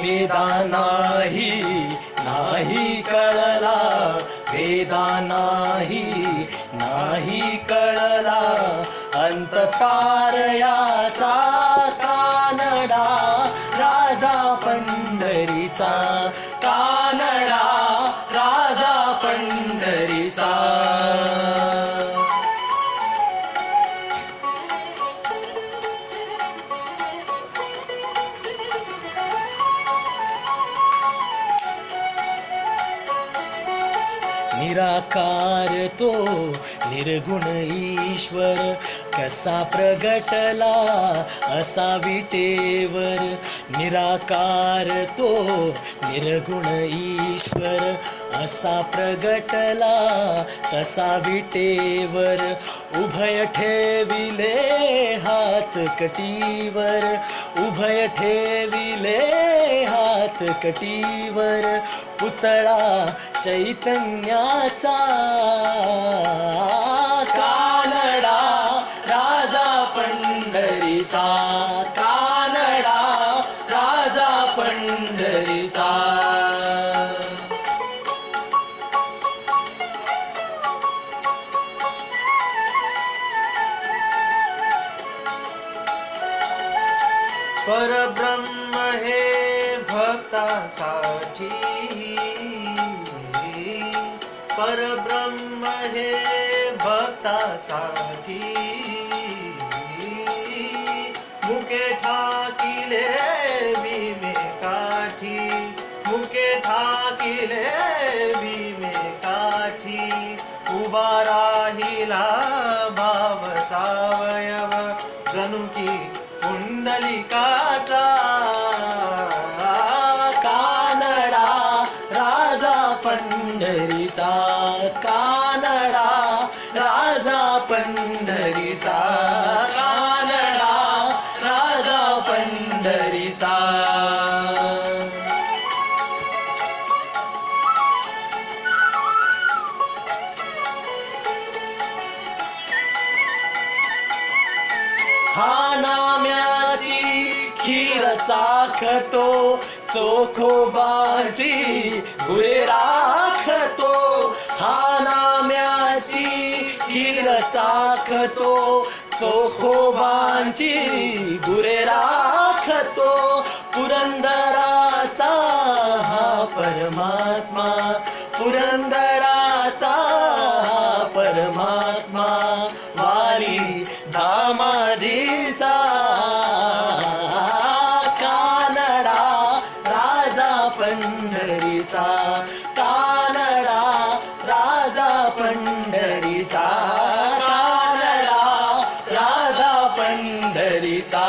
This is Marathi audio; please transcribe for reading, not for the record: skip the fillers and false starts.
वेदा नाही नाही कळला, वेदा नाही नाही कळला, अंतकार याचा कानडा राजा पंढरीचा, कानडा राजा पंढरीचा. निराकार तो निर्गुण ईश्वर, कसा प्रगटला असा विटेवर. निराकार तो निर्गुण ईश्वर, असा प्रगटला तसा विटेवर. उभय ठेविले हात कटीवर, उभय ठेविले हात कटीवर. पुतळा चैतन्याचा, कानडा राजा पंढरीचा, कानडा राजा पंढरीचा. परब्रह्म हे भक्तासाठी, परब्रह्म हे भक्तासाठी. मुके ठाकिले भीमे काठी, मुके ठाकिले भीमे काठी. उभा राहिला भाव सावयव, जणू की पुंडलिकाचा, कानडा राजा पंढरीचा, कानडा राजा पंढरीचा, कानडा राजा पंढरीचा. हा नाम्याची खीर चाखतो, चोखोबाची गुरे राखतो. हा नाम्याची खीर चाखतो, चोखोबाची गुरे राखतो. पुरंदराचा हा परमात्मा, पुरंदराचा हा परमात्मा. वारी दामाजीचा, कानडा राजा पंढरीचा, कानडा राजा पंढरीचा, कानडा राजा पंढरीचा.